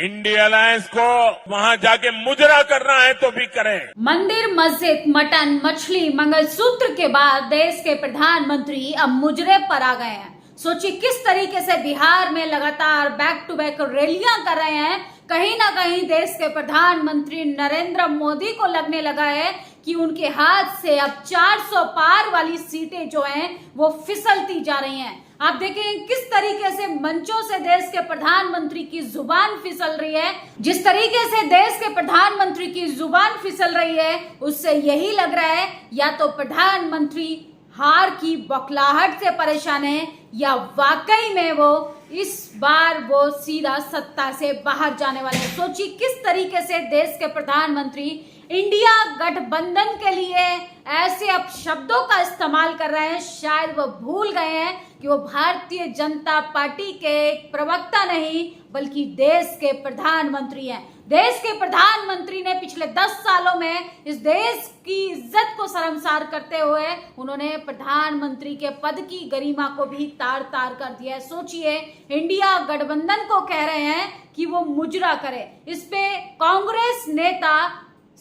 India alliance को वहां जाके मुजरा करना है तो भी करें। मंदिर, मस्जिद, मटन, मछली, मंगलसूत्र के बाद देश के प्रधानमंत्री अब मुजरे पर आ गए हैं। सोचिए किस तरीके से बिहार में लगातार बैक टू बैक रैलियां कर रहे हैं। कहीं ना कहीं देश के प्रधानमंत्री नरेंद्र मोदी को लगने लगा है कि उनके हाथ से अब 400 पार वाली सीटें जो हैं वो फिसलती जा रही हैं। आप देखें किस तरीके से मंचों से देश के प्रधानमंत्री की जुबान फिसल रही है। जिस तरीके से देश के प्रधानमंत्री की जुबान फिसल रही है उससे यही लग रहा है या तो प्रधानमंत्री हार की बौखलाहट से परेशान है या वाकई में वो इस बार वो सीधा सत्ता से बाहर जाने वाले हैं। सोचिए किस तरीके से देश के प्रधानमंत्री इंडिया गठबंधन के लिए ऐसे अब शब्दों का इस्तेमाल कर रहे हैं। शायद वो भूल गए हैं कि वो भारतीय जनता पार्टी के एक प्रवक्ता नहीं बल्कि देश के प्रधानमंत्री हैं। देश के प्रधानमंत्री ने पिछले 10 सालों में इस देश की इज्जत को शर्मसार करते हुए उन्होंने प्रधानमंत्री के पद की गरिमा को भी तार तार कर दिया है। सोचिए इंडिया गठबंधन को कह रहे हैं कि वो मुजरा करे। इस पे कांग्रेस नेता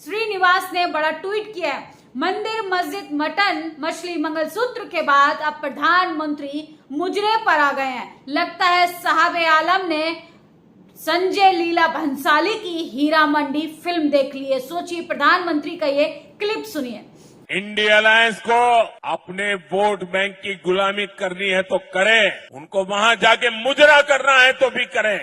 श्रीनिवास ने बड़ा ट्वीट किया है। मंदिर, मस्जिद, मटन, मछली, मंगलसूत्र के बाद अब प्रधानमंत्री मुजरे पर आ गए हैं। लगता है साहब आलम ने संजय लीला भंसाली की हीरा मंडी फिल्म देख ली है। सोचिए प्रधानमंत्री का ये क्लिप सुनिए। इंडिया अलायंस को अपने वोट बैंक की गुलामी करनी है तो करें, उनको वहां जाके मुजरा करना है तो भी करें।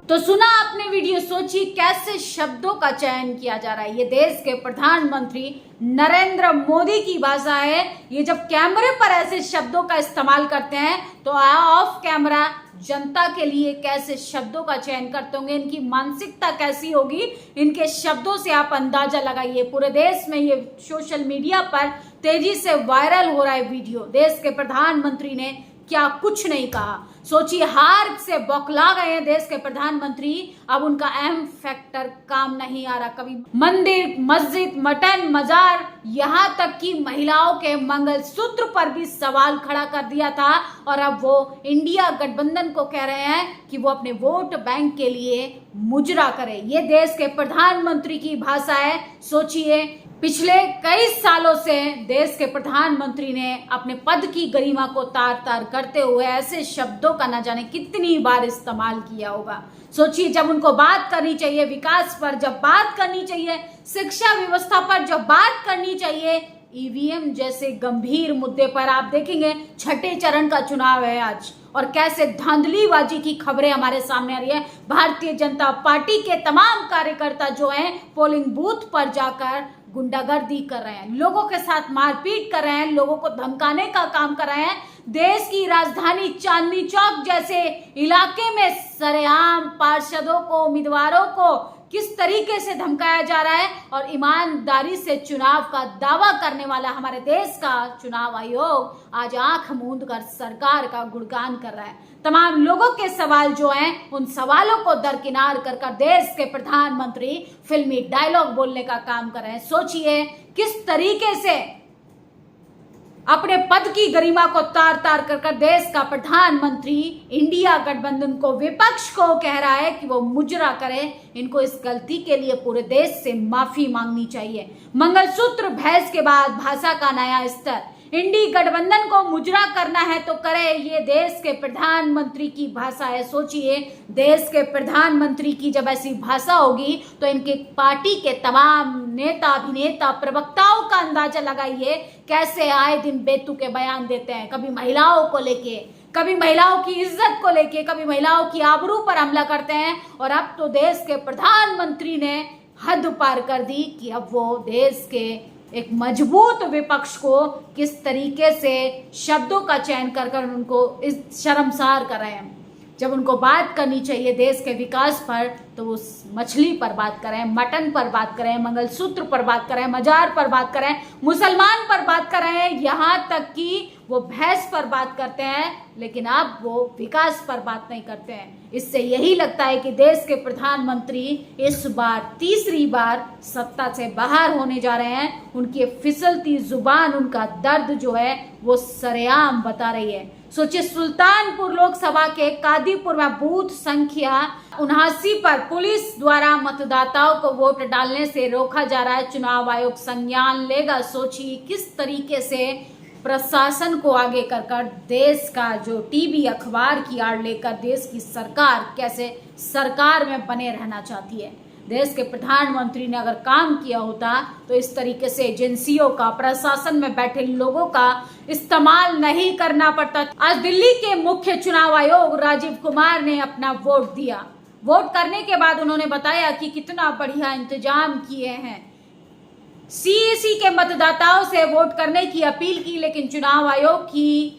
तो सुना आपने वीडियो। सोचिए कैसे शब्दों का चयन किया जा रहा है। ये देश के प्रधानमंत्री नरेंद्र मोदी की भाषा है। ये जब कैमरे पर ऐसे शब्दों का इस्तेमाल करते हैं तो ऑफ कैमरा जनता के लिए कैसे शब्दों का चयन करते होंगे, इनकी मानसिकता कैसी होगी, इनके शब्दों से आप अंदाजा लगाइए। पूरे देश में ये सोशल मीडिया पर तेजी से वायरल हो रहा है वीडियो। देश के प्रधानमंत्री ने क्या कुछ नहीं कहा। सोचिए हार से बौखला गए हैं देश के प्रधानमंत्री। अब उनका अहम फैक्टर काम नहीं आ रहा। कभी मंदिर, मस्जिद, मटन, मजार, यहाँ तक कि महिलाओं के मंगलसूत्र पर भी सवाल खड़ा कर दिया था और अब वो इंडिया गठबंधन को कह रहे हैं कि वो अपने वोट बैंक के लिए मुजरा करे। ये देश के प्रधानमंत्री की भाषा है। सोचिए पिछले कई सालों से देश के प्रधानमंत्री ने अपने पद की गरिमा को तार तार करते हुए ऐसे शब्दों का न जाने कितनी बार इस्तेमाल किया होगा। सोचिए जब उनको बात करनी चाहिए विकास पर, जब बात करनी चाहिए शिक्षा व्यवस्था पर, जब बात करनी चाहिए ईवीएम जैसे गंभीर मुद्दे पर, आप देखेंगे छठे चरण का चुनाव है आज और कैसे धांधलीबाजी की खबरें हमारे सामने आ रही है। भारतीय जनता पार्टी के तमाम कार्यकर्ता जो हैं पोलिंग बूथ पर जाकर गुंडागर्दी कर रहे हैं, लोगों के साथ मारपीट कर रहे हैं, लोगों को धमकाने का काम कर रहे हैं। देश की राजधानी चांदनी चौक जैसे इलाके में सरेआम पार्षदों को, उम्मीदवारों को किस तरीके से धमकाया जा रहा है और ईमानदारी से चुनाव का दावा करने वाला हमारे देश का चुनाव आयोग आज आंख मूंद कर सरकार का गुणगान कर रहा है। तमाम लोगों के सवाल जो हैं उन सवालों को दरकिनार कर देश के प्रधानमंत्री फिल्मी डायलॉग बोलने का काम कर रहे हैं। सोचिए किस तरीके से अपने पद की गरिमा को तार तार कर देश का प्रधानमंत्री इंडिया गठबंधन को, विपक्ष को कह रहा है कि वो मुजरा करे। इनको इस गलती के लिए पूरे देश से माफी मांगनी चाहिए। मंगलसूत्र बहस के बाद भाषा का नया स्तर। इंडी गठबंधन को मुजरा करना है तो करे, ये देश के प्रधानमंत्री की भाषा है। सोचिए देश के प्रधानमंत्री की जब ऐसी भाषा होगी तो इनके पार्टी के तमाम नेता, अभिनेता, प्रवक्ताओं का अंदाजा लगाइए कैसे आए दिन बेतुके बयान देते हैं। कभी महिलाओं को लेके, कभी महिलाओं की इज्जत को लेके, कभी महिलाओं की आबरू पर हमला करते हैं और अब तो देश के प्रधानमंत्री ने हद पार कर दी कि अब वो देश के एक मजबूत विपक्ष को किस तरीके से शब्दों का चयन कर उनको इस शर्मसार कर रहे हैं। जब उनको बात करनी चाहिए देश के विकास पर तो वो मछली पर बात करें, मटन पर बात करें, मंगलसूत्र पर बात करें, मजार पर बात करें, मुसलमान पर बात करें, यहाँ तक कि वो भैंस पर बात करते हैं, लेकिन अब वो विकास पर बात नहीं करते हैं। इससे यही लगता है कि देश के प्रधानमंत्री इस बार तीसरी बार सत्ता से बाहर होने जा रहे हैं। उनकी फिसलती जुबान, उनका दर्द जो है वो सरेआम बता रही है। सोचिए, सुल्तानपुर लोकसभा के कादीपुर में बूथ संख्या 79 पर पुलिस द्वारा मतदाताओं को वोट डालने से रोका जा रहा है। चुनाव आयोग संज्ञान लेगा। सोचिए किस तरीके से प्रशासन को आगे कर देश का जो टीवी अखबार की आड़ लेकर देश की सरकार कैसे सरकार में बने रहना चाहती है। देश के प्रधानमंत्री ने अगर काम किया होता तो इस तरीके से एजेंसियों का, प्रशासन में बैठे लोगों का इस्तेमाल नहीं करना पड़ता। आज दिल्ली के मुख्य चुनाव आयोग राजीव कुमार ने अपना वोट दिया। वोट करने के बाद उन्होंने बताया कि कितना बढ़िया इंतजाम किए हैं। सीईसी के मतदाताओं से वोट करने की अपील की, लेकिन चुनाव आयोग की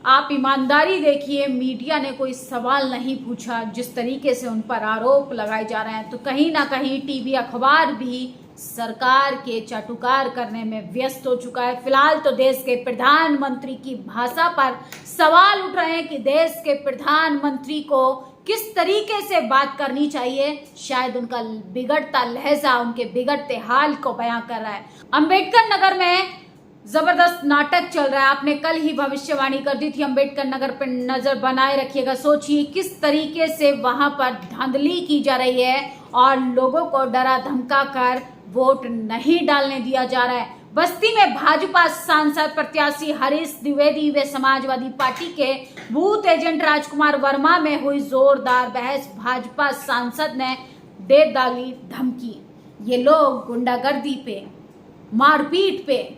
आप ईमानदारी देखिए, मीडिया ने कोई सवाल नहीं पूछा। जिस तरीके से उन पर आरोप लगाए जा रहे हैं, तो कहीं ना कहीं टीवी अखबार भी सरकार के चाटुकार करने में व्यस्त हो चुका है। फिलहाल तो देश के प्रधानमंत्री की भाषा पर सवाल उठ रहे हैं कि देश के प्रधानमंत्री को किस तरीके से बात करनी चाहिए। शायद उनका बिगड़ता लहजा उनके बिगड़ते हाल को बयां कर रहा है। अंबेडकर नगर में जबरदस्त नाटक चल रहा है। आपने कल ही भविष्यवाणी कर दी थी, अंबेडकर नगर पर नजर बनाए रखिएगा। सोचिए किस तरीके से वहां पर धांधली की जा रही है और लोगों को डरा धमका कर वोट नहीं डालने दिया जा रहा है। बस्ती में भाजपा सांसद प्रत्याशी हरीश द्विवेदी व समाजवादी पार्टी के बूथ एजेंट राजकुमार वर्मा में हुई जोरदार बहस। भाजपा सांसद ने दे डाली धमकी। ये लोग गुंडागर्दी पे, मारपीट पे,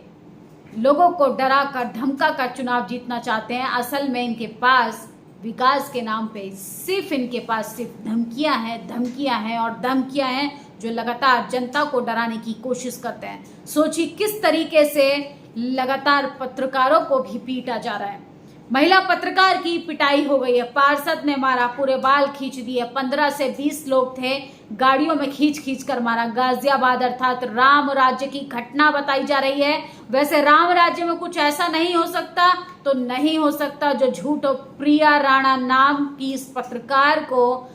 लोगों को डरा कर धमका कर चुनाव जीतना चाहते हैं। असल में इनके पास विकास के नाम पे इनके पास सिर्फ धमकियां हैं और धमकियां हैं जो लगातार जनता को डराने की कोशिश करते हैं। सोचिए किस तरीके से लगातार पत्रकारों को भी पीटा जा रहा है। महिला पत्रकार की पिटाई हो गई है। पार्षद ने मारा, पूरे बाल खींच दिए। 15 से 20 लोग थे, गाड़ियों में खींच कर मारा। गाजियाबाद अर्थात राम राज्य की घटना बताई जा रही है। वैसे राम राज्य में कुछ ऐसा नहीं हो सकता तो नहीं हो सकता जो झूठो प्रिया राणा नाम की इस पत्रकार को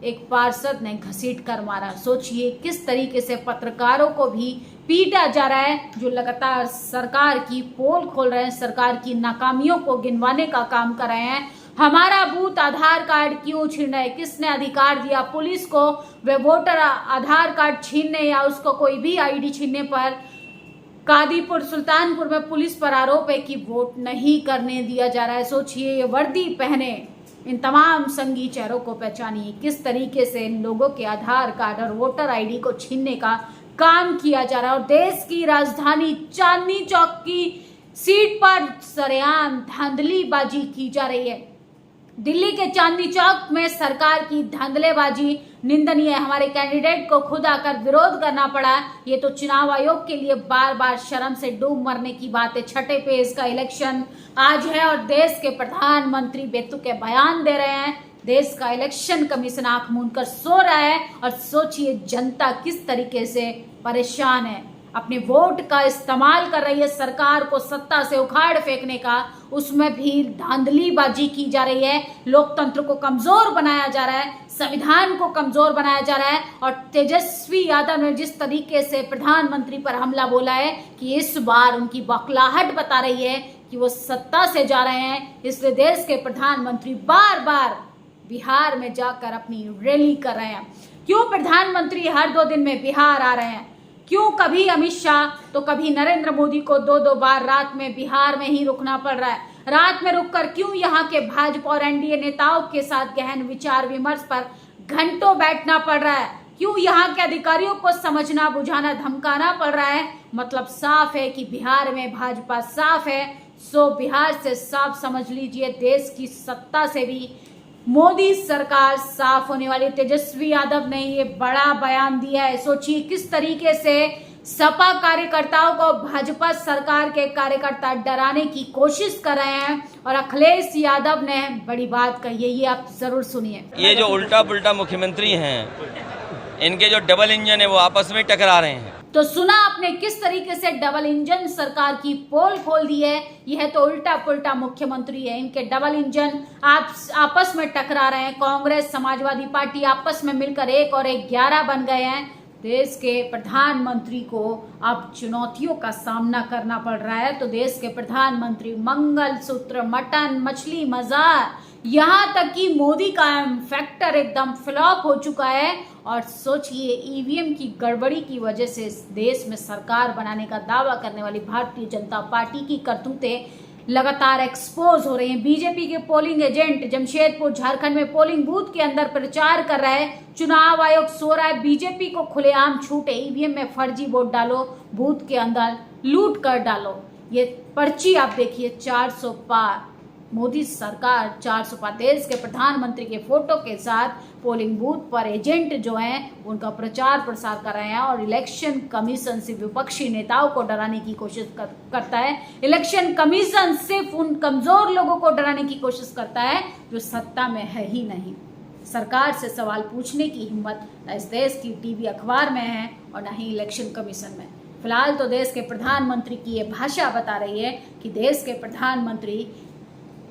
एक पार्षद ने घसीट कर मारा। सोचिए किस तरीके से पत्रकारों को भी पीटा जा रहा है, जो लगातार सरकार की पोल खोल रहे हैं, सरकार की नाकामियों को गिनवाने का काम कर रहे हैं। हमारा बूथ आधार कार्ड क्यों छीन रहे, किसने अधिकार दिया पुलिस को वे वोटर आधार कार्ड छीनने या उसको कोई भी आईडी छीनने पर। कादीपुर सुल्तानपुर में पुलिस पर आरोप है कि वोट नहीं करने दिया जा रहा है। सोचिए ये वर्दी पहने इन तमाम संगी चेहरों को पहचानिए किस तरीके से इन लोगों के आधार कार्ड और वोटर आईडी को छीनने का काम किया जा रहा है। और देश की राजधानी चांदनी चौक की सीट पर सरेआम धांधलीबाजी की जा रही है। दिल्ली के चांदनी चौक में सरकार की धांधलेबाजी निंदनीय है। हमारे कैंडिडेट को खुद आकर विरोध करना पड़ा। ये तो चुनाव आयोग के लिए बार बार शर्म से डूब मरने की बात है। छठे पेज का इलेक्शन आज है और देश के प्रधानमंत्री बेतुके बयान दे रहे हैं। देश का इलेक्शन कमीशन आंख मूंद कर सो रहा है और सोचिए जनता किस तरीके से परेशान है, अपने वोट का इस्तेमाल कर रही है सरकार को सत्ता से उखाड़ फेंकने का। उसमें भी धांधलीबाजी की जा रही है। लोकतंत्र को कमजोर बनाया जा रहा है, संविधान को कमजोर बनाया जा रहा है। और तेजस्वी यादव ने जिस तरीके से प्रधानमंत्री पर हमला बोला है कि इस बार उनकी बौखलाहट बता रही है कि वो सत्ता से जा रहे हैं, इसलिए देश के प्रधानमंत्री बार बार बिहार में जाकर अपनी रैली कर रहे हैं। क्यों प्रधानमंत्री हर 2 दिन में बिहार आ रहे हैं? क्यों कभी अमित शाह तो कभी नरेंद्र मोदी को 2-2 बार रात में बिहार में ही रुकना पड़ रहा है? रात में रुककर क्यों यहाँ के भाजपा और एनडीए नेताओं के साथ गहन विचार विमर्श पर घंटों बैठना पड़ रहा है? क्यों यहाँ के अधिकारियों को समझना, बुझाना, धमकाना पड़ रहा है? मतलब साफ है कि बिहार में भाजपा साफ है। सो बिहार से साफ समझ लीजिए देश की सत्ता से भी मोदी सरकार साफ होने वाली। तेजस्वी यादव ने ये बड़ा बयान दिया है। सोचिए किस तरीके से सपा कार्यकर्ताओं को भाजपा सरकार के कार्यकर्ता डराने की कोशिश कर रहे हैं और अखिलेश यादव ने बड़ी बात कही है, ये आप जरूर सुनिए। ये जो उल्टा पुल्टा मुख्यमंत्री हैं, इनके जो डबल इंजन है वो आपस में टकरा रहे हैं। तो सुना आपने किस तरीके से डबल इंजन सरकार की पोल खोल दी है। यह तो उल्टा पुल्टा मुख्यमंत्री है, इनके डबल इंजन आपस में टकरा रहे हैं। कांग्रेस समाजवादी पार्टी आपस में मिलकर 1 और 1 11 बन गए हैं। देश के प्रधानमंत्री को अब चुनौतियों का सामना करना पड़ रहा है। तो देश के प्रधानमंत्री मंगलसूत्र, मटन, मछली, मजार, यहाँ तक कि मोदी का फैक्टर एकदम फ्लॉप हो चुका है। और सोचिए, ईवीएम की गड़बड़ी की वजह से इस देश में सरकार बनाने का दावा करने वाली भारतीय जनता पार्टी की करतूतें लगातार एक्सपोज हो रही हैं। बीजेपी के पोलिंग एजेंट जमशेदपुर झारखंड में पोलिंग बूथ के अंदर प्रचार कर रहा है। चुनाव आयोग सो रहा है, बीजेपी को खुलेआम छूट है, ईवीएम में फर्जी वोट डालो, बूथ के अंदर लूट कर डालो। ये पर्ची आप देखिए, 400 पार, मोदी सरकार 400 पार। देश के प्रधानमंत्री के फोटो के साथ पोलिंग बूथ पर एजेंट जो हैं उनका प्रचार प्रसार कर रहे हैं और इलेक्शन कमीशन से विपक्षी नेताओं को डराने की कोशिश करता है। इलेक्शन कमीशन सिर्फ उन कमजोर लोगों को डराने की कोशिश करता है जो सत्ता में है ही नहीं। सरकार से सवाल पूछने की हिम्मत न इस देश की टीवी अखबार में है और न ही इलेक्शन कमीशन में। फिलहाल तो देश के प्रधानमंत्री की ये भाषा बता रही है कि देश के प्रधानमंत्री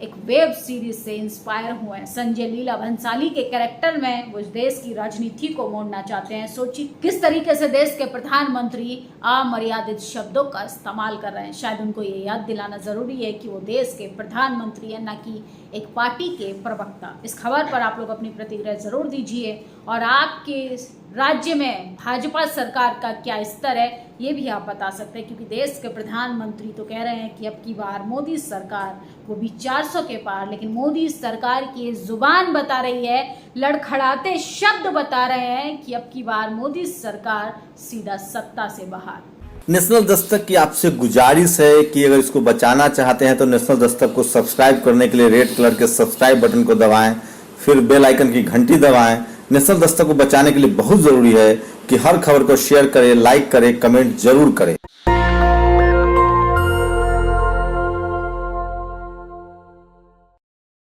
एक वेब सीरीज से इंस्पायर हुए हैं। संजय लीला भंसाली के कैरेक्टर में वो देश की राजनीति को मोड़ना चाहते हैं। सोचिए किस तरीके से देश के प्रधानमंत्री अमर्यादित शब्दों का इस्तेमाल कर रहे हैं। शायद उनको ये याद दिलाना जरूरी है कि वो देश के प्रधानमंत्री है, न कि एक पार्टी के प्रवक्ता। इस खबर पर आप लोग अपनी प्रतिक्रिया जरूर दीजिए और आपके राज्य में भाजपा सरकार का क्या स्तर है ये भी आप बता सकते हैं, क्योंकि देश के प्रधानमंत्री तो कह रहे हैं कि अब की बार मोदी सरकार, वो भी 400 के पार। लेकिन मोदी सरकार की जुबान बता रही है, लड़खड़ाते शब्द बता रहे हैं कि अब की बार मोदी सरकार सीधा सत्ता से बाहर। नेशनल दस्तक की आपसे गुजारिश है कि अगर इसको बचाना चाहते हैं तो नेशनल दस्तक को सब्सक्राइब करने के लिए रेड कलर के सब्सक्राइब बटन को दबाएं, फिर बेल आइकन की घंटी दबाएं। नेशनल दस्तक को बचाने के लिए बहुत जरूरी है कि हर खबर को शेयर करें, लाइक करें, कमेंट जरूर करें।